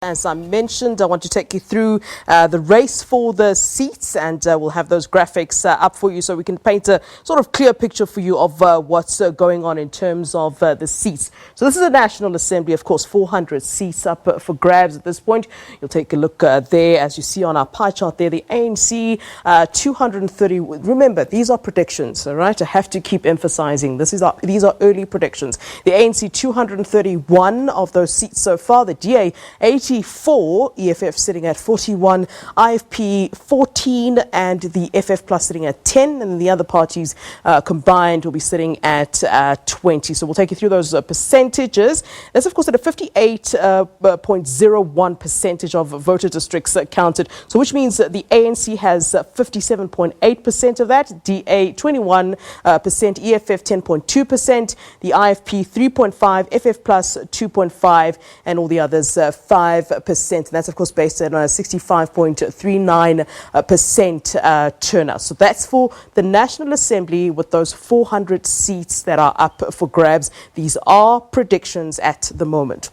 As I mentioned, I want to take you through the race for the seats, and we'll have those graphics up for you so we can paint a sort of clear picture for you of what's going on in terms of the seats. So this is a National Assembly, of course, 400 seats up for grabs at this point. You'll take a look there, as you see on our pie chart there, the ANC 230. Remember, these are predictions, all right? I have to keep emphasizing these are early predictions. The ANC 231 of those seats so far, the DA 84, EFF sitting at 41, IFP 14, and the FF Plus sitting at 10, and the other parties combined will be sitting at 20. So we'll take you through those percentages. That's, of course, at a 58.01% of voter districts counted, so which means that the ANC has 57.8% of that, DA 21%, EFF 10.2%, the IFP 3.5%, FF Plus 2.5%, and all the others 5%. And that's, of course, based on a 65.39% turnout. So that's for the National Assembly with those 400 seats that are up for grabs. These are predictions at the moment.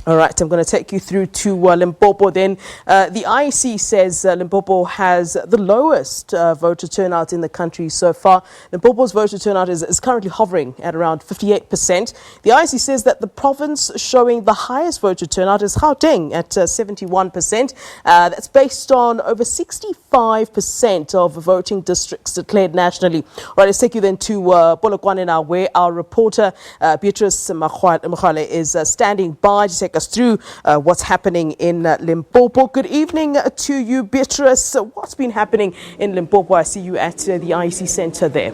All right, I'm going to take you through to Limpopo then. The IEC says Limpopo has the lowest voter turnout in the country so far. Limpopo's voter turnout is currently hovering at around 58%. The IEC says that the province showing the highest voter turnout is Gauteng at 71%. That's based on over 65% of voting districts declared nationally. All right, let's take you then to Polokwane now, where our reporter Beatrice Mkhwale is standing by to take us through what's happening in Limpopo. Good evening to you, Beatrice. What's been happening in Limpopo? I see you at the IEC Centre there.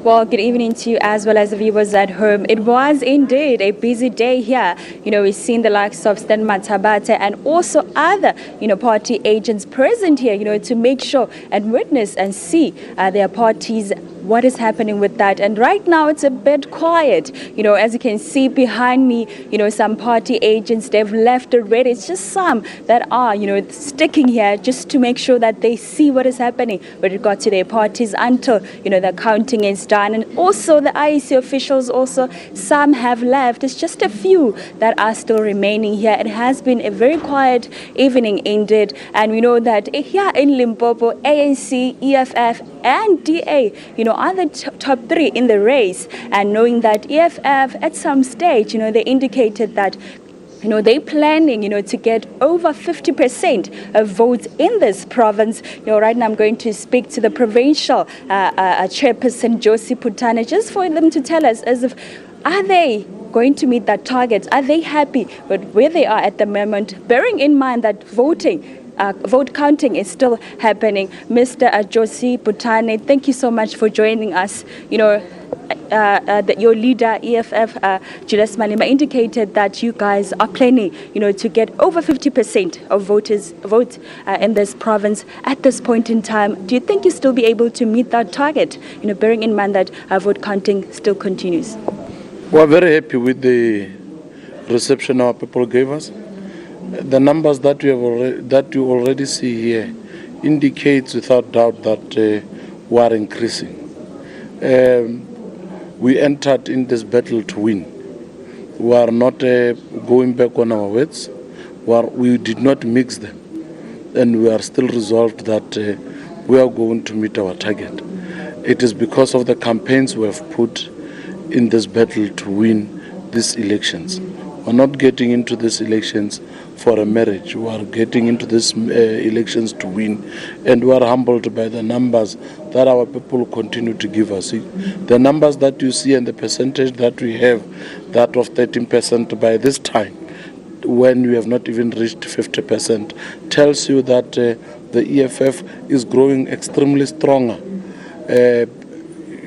Well, good evening to you as well as the viewers at home. It was indeed a busy day here. We've seen the likes of Stan Mathabate and also other, party agents present here, to make sure and witness and see their parties, what is happening with that. And right now it's a bit quiet. As you can see behind me, some party agents, they've left already. It's just some that are, sticking here just to make sure that they see what is happening with regard to their parties until, the counting is done. And also the IEC officials also, some have left. It's just a few that are still remaining here. It has been a very quiet evening indeed. And we know that here in Limpopo, ANC, EFF and DA, are the top three in the race. And knowing that EFF at some stage, they indicated that they're planning, to get over 50% of votes in this province. Right now I'm going to speak to the provincial chairperson, Josie Putane, just for them to tell us are they going to meet that target? Are they happy with where they are at the moment, bearing in mind that vote counting is still happening? Mr. Josie Putane, thank you so much for joining us. Your leader, EFF, Julius Malema, indicated that you guys are planning, to get over 50% of voters vote in this province at this point in time. Do you think you still be able to meet that target, bearing in mind that vote counting still continues? We're very happy with the reception our people gave us. The numbers that you already see here indicates without doubt that we are increasing. We entered in this battle to win. We are not going back on our words. We did not mix them. And we are still resolved that we are going to meet our target. It is because of the campaigns we have put in this battle to win these elections. We're not getting into these elections for a marriage. We are getting into these elections to win, and we are humbled by the numbers that our people continue to give us. The numbers that you see and the percentage that we have, that of 13% by this time, when we have not even reached 50%, tells you that the EFF is growing extremely stronger.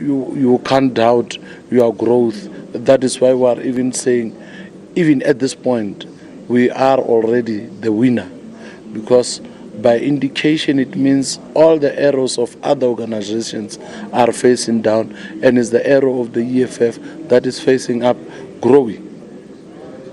You can't doubt your growth. That is why we are even saying, even at this point, we are already the winner, because by indication it means all the arrows of other organizations are facing down, and it's the arrow of the EFF that is facing up, growing.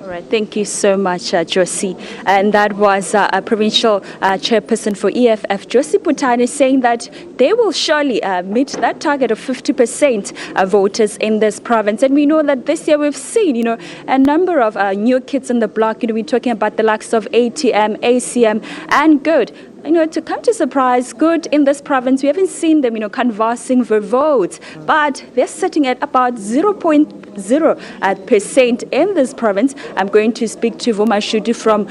All right, thank you so much, Josie. And that was a provincial chairperson for EFF, Josie Putane, saying that they will surely meet that target of 50% voters in this province. And we know that this year we've seen, a number of new kids on the block. We're talking about the likes of ATM, ACM, and Good. To come to surprise, Good in this province, we haven't seen them, canvassing for votes, but they're sitting at about 0.0% in this province. I'm going to speak to Vuma Shudu from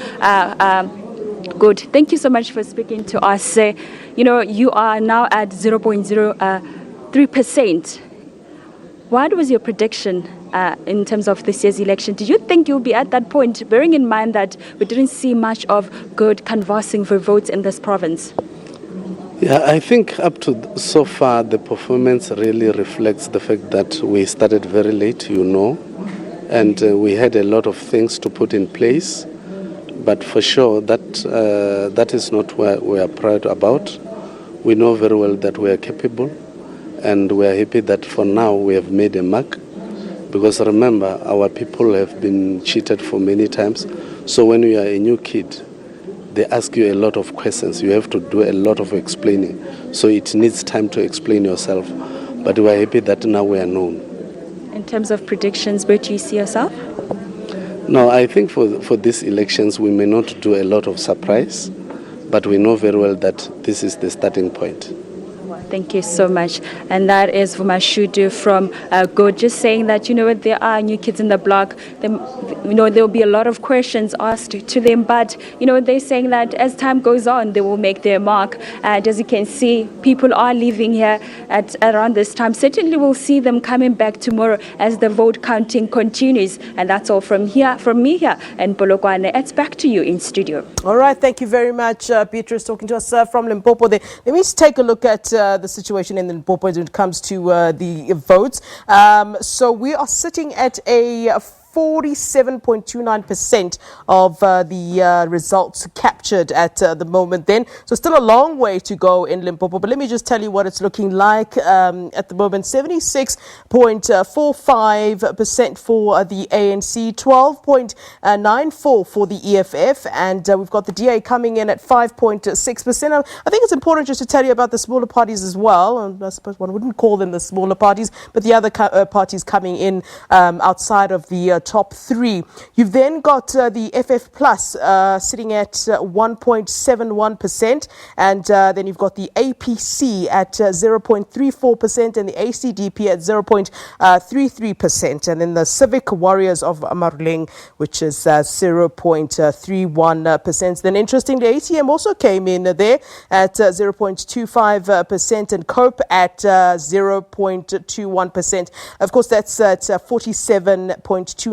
Good. Thank you so much for speaking to us. You are now at 0.03%. What was your prediction in terms of this year's election? Did you think you'll be at that point, bearing in mind that we didn't see much of Good canvassing for votes in this province? Yeah, I think up to so far, the performance really reflects the fact that we started very late, and we had a lot of things to put in place. But for sure, that is not what we are proud about. We know very well that we are capable. And we are happy that for now we have made a mark, because remember, our people have been cheated for many times. So when you are a new kid, they ask you a lot of questions. You have to do a lot of explaining. So it needs time to explain yourself. But we are happy that now we are known. In terms of predictions, where do you see yourself? No, I think for these elections we may not do a lot of surprise, but we know very well that this is the starting point. Thank you so much. And that is Vuma Shudu from Good, just saying that, there are new kids in the block. There will be a lot of questions asked to them, but, they're saying that as time goes on, they will make their mark. And as you can see, people are leaving here at around this time. Certainly we'll see them coming back tomorrow as the vote counting continues. And that's all from me here in Polokwane. It's back to you in studio. All right, thank you very much, Beatrice, talking to us from Limpopo there. Let me just take a look at the situation in Limpopo when it comes to the votes. So we are sitting at a 47.29% of the results captured at the moment then. So still a long way to go in Limpopo, but let me just tell you what it's looking like at the moment. 76.45% for the ANC, 12.94% for the EFF, and we've got the DA coming in at 5.6%. I think it's important just to tell you about the smaller parties as well. And I suppose one wouldn't call them the smaller parties, but the other parties coming in outside of the top three. You've then got the FF Plus sitting at 1.71%, and then you've got the APC at 0.34% and the ACDP at 0.33%, and then the Civic Warriors of Marling, which is 0.31%. Then interestingly, ATM also came in there at 0.25% and COPE at 0.21%. Of course, that's at 47.29%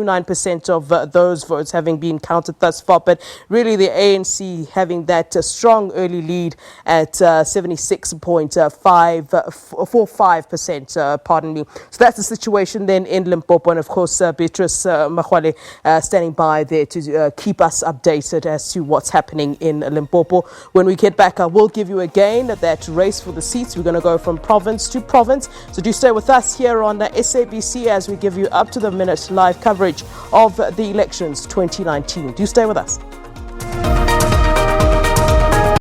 of those votes having been counted thus far, but really the ANC having that strong early lead at 76.45%, pardon me. So that's the situation then in Limpopo, and of course Beatrice Magwale standing by there to keep us updated as to what's happening in Limpopo. When we get back, I will give you again that race for the seats. We're going to go from province to province, so do stay with us here on SABC as we give you up to the minute live coverage of the elections 2019. Do stay with us.